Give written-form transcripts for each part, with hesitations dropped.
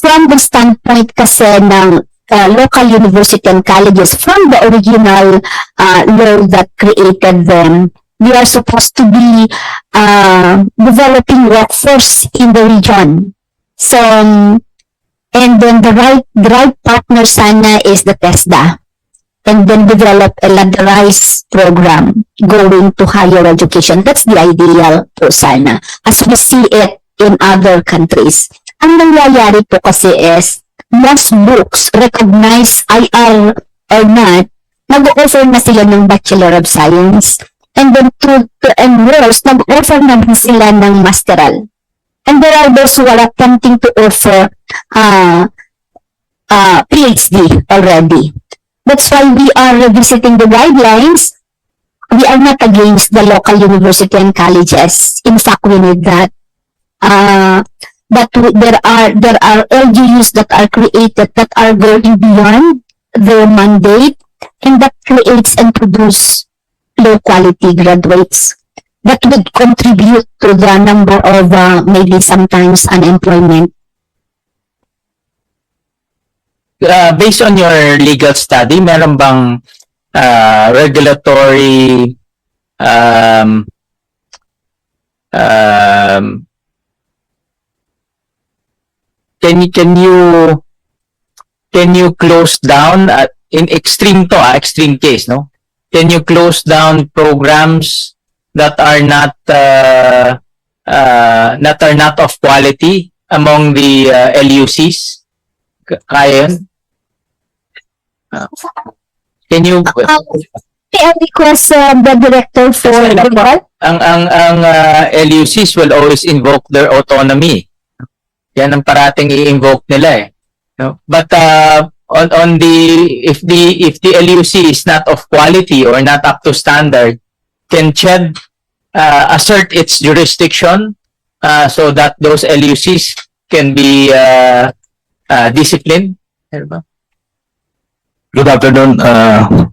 from the standpoint kasi ng local university and colleges, from the original law that created them, we are supposed to be developing workforce in the region. So, and then the right partner sana is the TESDA. And then develop a ladderized program going to higher education. That's the ideal po sana, as we see it in other countries. Ang nangyayari po kasi is, most books, recognized IR or not, nag-offer na sila ng Bachelor of Science. And then to enroll, nag-offer na din sila ng Masteral. And there are those who are attempting to offer PhD already. That's why we are revisiting the guidelines. We are not against the local university and colleges. In fact, we need that. But there are LGUs that are created that are going beyond their mandate, and that creates and produce low quality graduates that would contribute to the number of maybe sometimes unemployment. Based on your legal study, meron bang regulatory can you close down in extreme case, no? Can you close down programs that are not of quality among the LUCs? Kaya yun? Can you I request the director for ang LUCs will always invoke their autonomy. Yan ang parating i-invoke nila eh. No? But on the if the LUC is not of quality or not up to standard, can CHED assert its jurisdiction so that those LUCs can be disciplined? Good afternoon,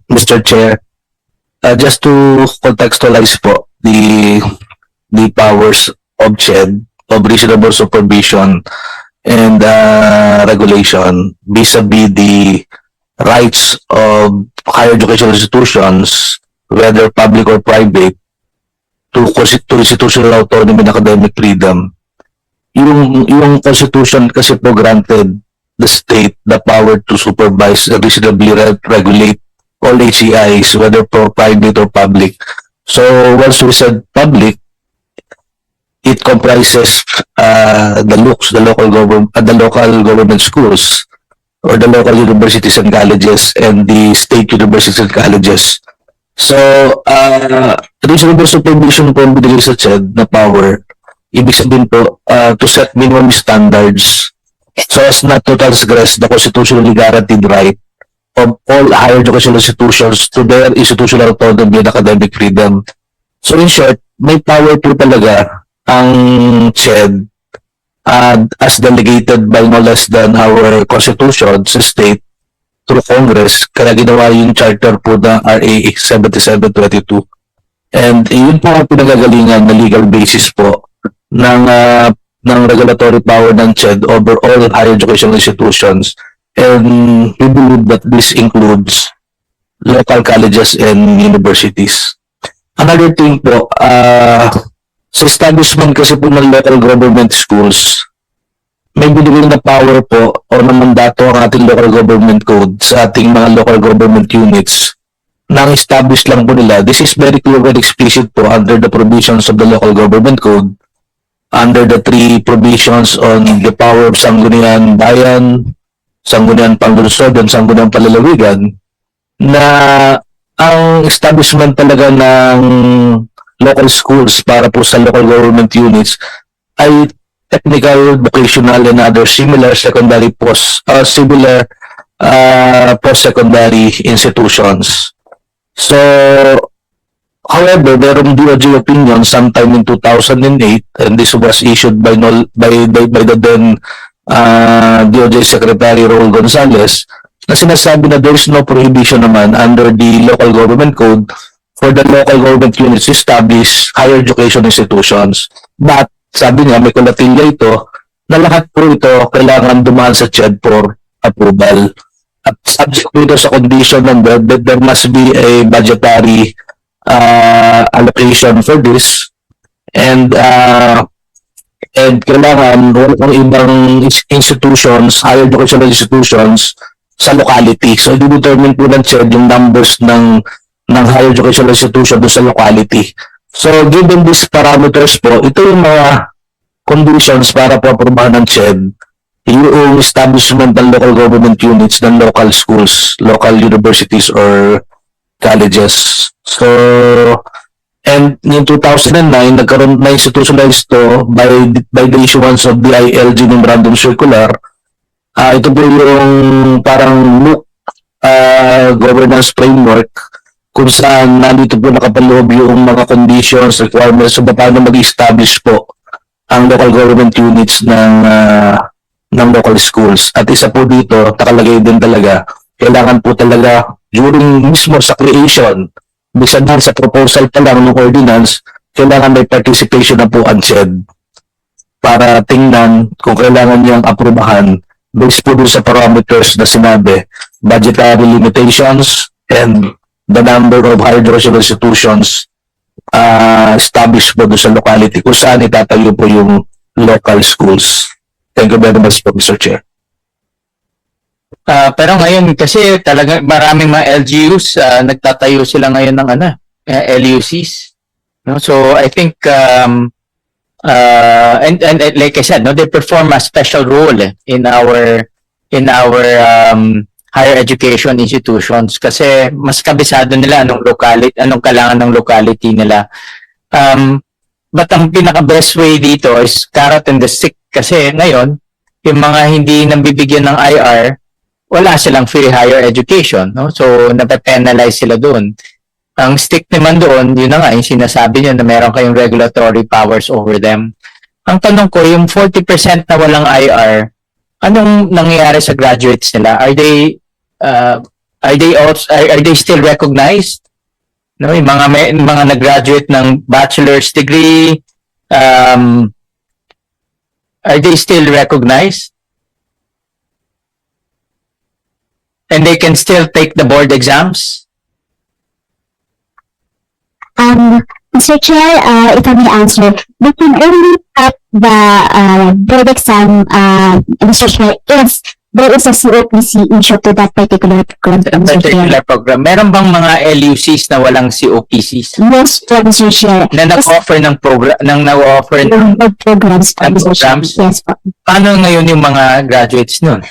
Mr. Chair. Just to contextualize po the powers of CHED, of reasonable supervision and regulation vis-a-vis the rights of higher educational institutions, whether public or private, to institutional autonomy and academic freedom. Yung Constitution kasi po granted the state the power to supervise and reasonably regulate all HEIs, whether for private or public. So once we said public, it comprises the local government schools, or the local universities and colleges, and the state universities and colleges. So reasonable supervision po ang binigay sa CHED na power. Ibig sabihin po to set minimum standards so as not to transgress the constitutionally guaranteed right of all higher educational institutions to their institutional autonomy and academic freedom. So in short, may power po talaga ang CHED as delegated by no less than our constitution sa state through Congress, kaya ginawa yung charter po ng RA 7722. And yun po ang pinagagalingan na legal basis po ng regulatory power ng CHED over all higher educational institutions. And we believe that this includes local colleges and universities. Another thing po, sa establishment kasi po ng local government schools, may binigay na power po o na mandato ang ating local government code sa ating mga local government units na establish lang po nila. This is very clear and explicit po under the provisions of the local government code, under the three provisions on the power of Sangguniang Bayan, Sangguniang Panglunsod, and Sangguniang Palalawigan, na ang establishment talaga ng local schools para po sa local government units ay technical, vocational, and other similar secondary post-secondary institutions. So, however, merong DOJ opinion sometime in 2008, and this was issued by the then DOJ Secretary Raul Gonzales, na sinasabi na there is no prohibition naman under the local government code for the local government units to establish higher education institutions. But sabi niya, may kulatilya ito, na lahat po ito kailangan dumaan sa CHED for approval. At subject po ito sa condition number that there must be a budgetary allocation for this, and kailangan walang ibang institutions, higher educational institutions sa locality. So, i-determine po ng CHED yung numbers ng higher educational institution doon sa locality. So, given these parameters po, ito yung mga conditions para po aprobahan ng CHED yung establishment ng local government units ng local schools, local universities, or colleges. So, and in 2009, nagkaroon na institutionalized to by the issuance of the ILG Memorandum Circular. Ito po yung parang MOOC governance framework kung saan nandito po nakapaloob yung mga conditions, requirements, so paano mag-establish po ang local government units ng local schools. At isa po dito, nakalagay din talaga, kailangan po talaga during mismo sa creation, bisa din sa proposal pa lang ng ordinance, kailangan may participation na po ang CHED para tingnan kung kailangan niyang aprubahan based po dun sa parameters na sinabi, budgetary limitations and the number of higher educational institutions established po dun sa locality kung saan itatayo po yung local schools. Thank you very much po, Mr. Chair. Pero ngayon kasi talaga maraming mga LGUs nagtatayo sila ngayon ng LUCs. No? So I think and like I said, no, they perform a special role in our higher education institutions kasi mas kabisado nila anong kailangan ng locality nila. But ang pinaka-best way dito is carrot and the stick kasi ngayon, yung mga hindi nabibigyan ng IR, wala silang free higher education. No? So, nape-penalize sila doon. Ang stick naman doon, yun na nga, yung sinasabi nyo na meron kayong regulatory powers over them. Ang tanong ko, yung 40% na walang IR, anong nangyayari sa graduates nila? Are they still recognized? No, yung mga nag-graduate ng bachelor's degree, are they still recognized? And they can still take the board exams? Mr. Chair, if I may answer, we can only take the board exam, Mr. Chair, if there is a COPC issue to that particular program, Mr. Chair. Program. Meron bang mga LUCs na walang COPCs? Yes, po, Mr. Chair. Na nag-offer ng program, ng programs, po, ng Mr. Chair. programs? Yes, po. Paano ngayon yung mga graduates nun?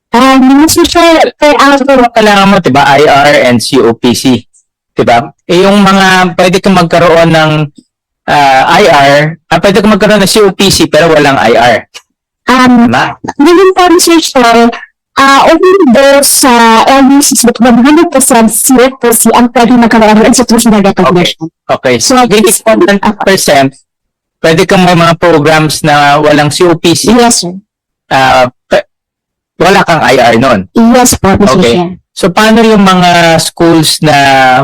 Mr. Chair, per hour, Kailangan mo, diba, IR and COPC. Diba? Yung mga, pwede kang magkaroon ng IR, pwede kang magkaroon ng COPC pero walang IR. Diba? Ngayon po, Mr. Chair, only those LUCs with 100% COPC ang pwede magkaroon ng institutional recognition. Okay. So, So, this 100%, pwede kang may mga programs na walang COPC. Yes, sir. Wala kang IR nun. Yes po, Mr. Okay. Chair. So, paano yung mga schools na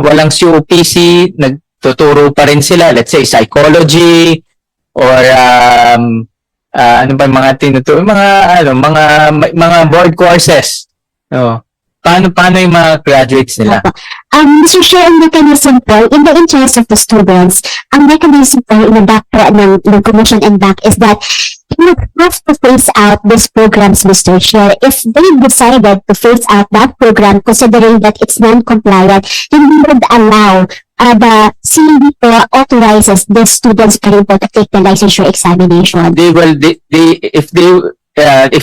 walang COPC, nagtuturo pa rin sila, let's say, psychology, or ano ba yung mga tinuturo, mga board courses. No? Paano yung mga graduates nila? Mr. Chair, ang mechanism po, in the interest of the students, ang mechanism po in the back po ng Commission and back is that you have to phase out these programs, Mr. Chair. If they decided to phase out that program, considering that it's non-compliant, then we would allow the CED authorizes the students pa rin po to take the licensure examination. If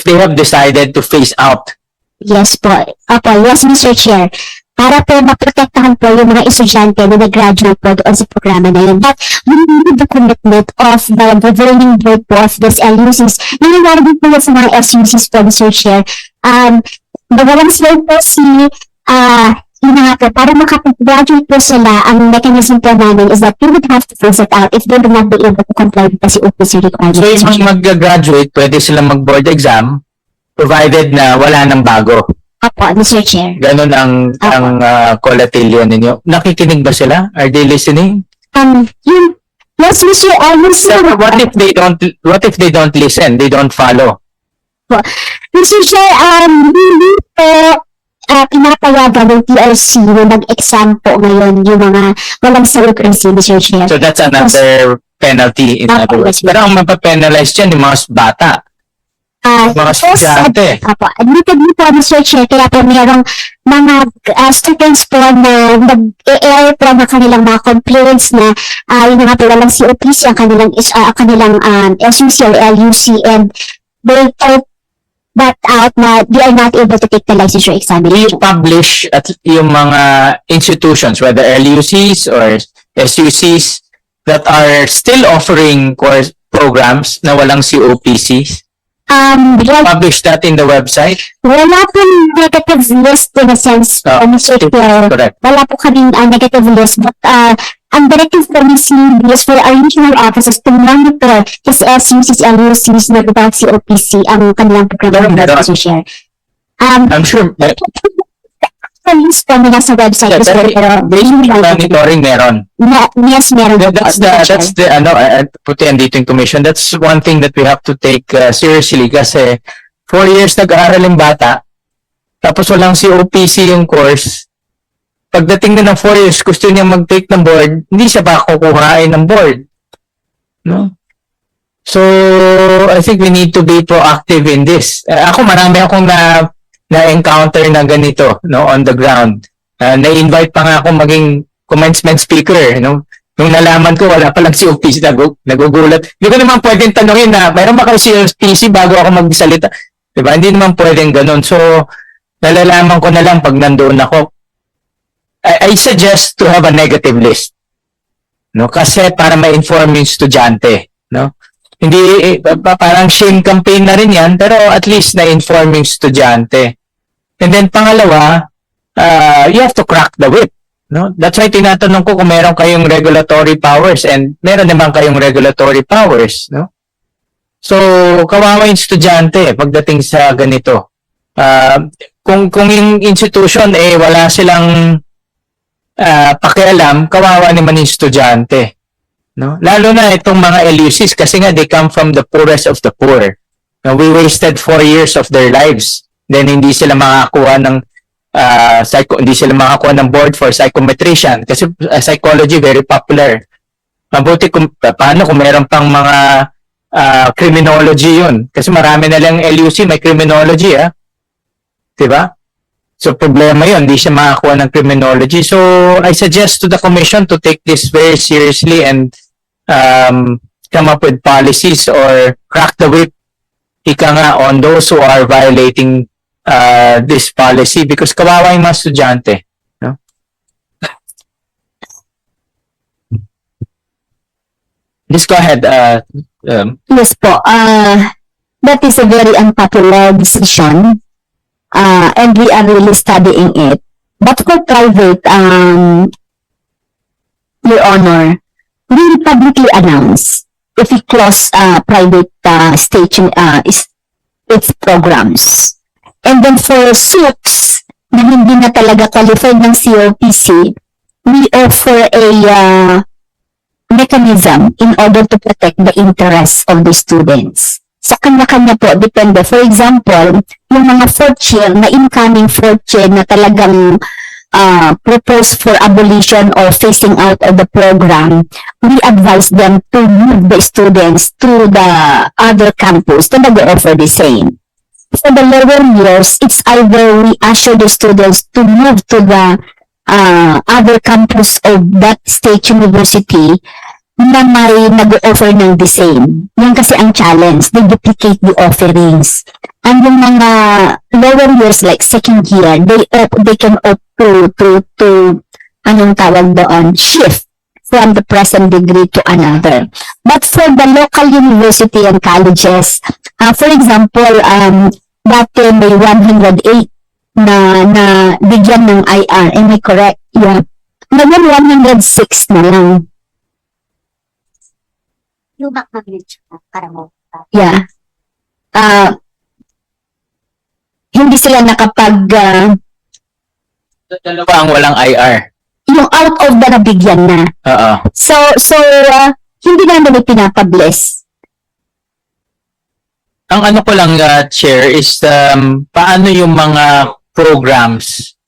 they have decided to phase out. Yes po. Yes, Mr. Chair. Para po maprotektahan po yung mga estudyante na nag-graduate po doon sa programa na yun. But we need the commitment of the governing board po of this LUCs. Nangyayari din po sa mga SUCs po, Mr. Chair. Walang slow po yun nga po, para makapag-graduate po sila, ang mechanism po namin is that we would have to phase it out if they would not be able to comply with the COPC requirements. So, yung mga mag-graduate, pwede silang mag-board exam, provided na wala nang bago. Opo, Mr. Chair. Ganun ang collatilya ninyo. Nakikinig ba sila? Are they listening? Yung Yes, Mr. So what if they don't listen, they don't follow? Mr. Chair, hindi po pinapayagan ng TRC na mag-exam po ngayon yung mga walang secrecy, Mr. Chair. So that's another penalty in other words. Pero ang mapapenalize dyan, yung mga bata, mga estudyante. Apo, admitted mo po, Mr. Chair, kaya po mayroong mga students po na nag-air po ng kanilang mga complaints na yung mga po walang COPC, ang kanilang SUC or LUC, and they told that out na they are not able to take the licensure We examination. publish at yung mga institutions, whether LUCs or SUCs, that are still offering course programs na walang COPCs. Publish that in the website. Wala pong negative list in a sense, Mr. Chair. Correct. Wala po kaming negative list, but ang directive po mismo is for our regional offices to monitor his SUCs, LUCs na without COPC ang kanilang program, Mr. Chair. I'm sure List po nila sa website, Mr. Chair, pero monitoring meron. yes, meron po, That's Mr. Chair. puti andito yung commission. That's one thing that we have to take seriously kasi 4 years nag-aaral yung bata, tapos walang COPC yung course. Pagdating na ng 4 years, gusto niya mag-take ng board, hindi siya ba kukuhain ng board? No? So, I think we need to be proactive in this. Ako, marami akong na-encounter na ganito, no, on the ground. Na-invite pa nga ako maging commencement speaker, no? Nung nalaman ko, wala palang COPC, nagugulat. Hindi ko naman pwedeng tanongin na, mayroon ba kayo COPC bago ako magsalita? Diba? Hindi naman pwedeng ganun. So, nalalaman ko na lang pag nandoon ako. I suggest to have a negative list. No? Kasi para ma-inform yung estudyante. No? Hindi, parang shame campaign na rin yan, pero at least na-inform yung estudyante. And then pangalawa, you have to crack the whip. No? That's why tinatanong ko kung meron kayong regulatory powers and meron naman kayong regulatory powers. No? So, kawawa yung estudyante pagdating sa ganito. Kung yung institution wala silang pakialam, kawawa naman yung estudyante. No? Lalo na itong mga LUCs kasi nga they come from the poorest of the poor. Now, we wasted 4 years of their lives. Then hindi sila makakuha ng hindi sila makakuha ng board for psychometrician kasi psychology very popular. Mabuti paano kung meron pang mga criminology yun. Kasi marami na lang LUC may criminology, diba? So problema yun, hindi siya makakuha ng criminology. So I suggest to the commission to take this very seriously and come up with policies or crack the whip ika nga on those who are violating this policy because kawawa yung mga estudyante. No? Just go ahead. Yes po. That is a very unpopular decision. And we are really studying it. But for private, Your Honor, we will publicly announce if we close private station its programs. And then for SUCs na hindi na talaga qualified ng COPC, we offer a mechanism in order to protect the interests of the students. Sa kanya-kanya po, depende. For example, yung mga fourth year, na incoming fourth year na talagang propose for abolition or phasing out of the program, we advise them to move the students to the other campus to nag-offer the same. For the lower years, it's either we assure the students to move to the other campus of that state university na may nag-offer ng the same. Yan kasi ang challenge. They duplicate the offerings. And yung mga lower years like second year, they can opt to anong tawag doon, shift from the present degree to another. But for the local university and colleges, for example, dati may 108 na bigyan ng IR. Am I correct? Yeah. Ngayon 106 na lang. Yeah. Hindi sila nakapag Dalawa ang walang IR. yung out of the nabigyan na. Oo. So hindi namin ipinapabless. Ang ano ko lang, Chair, is paano yung mga programs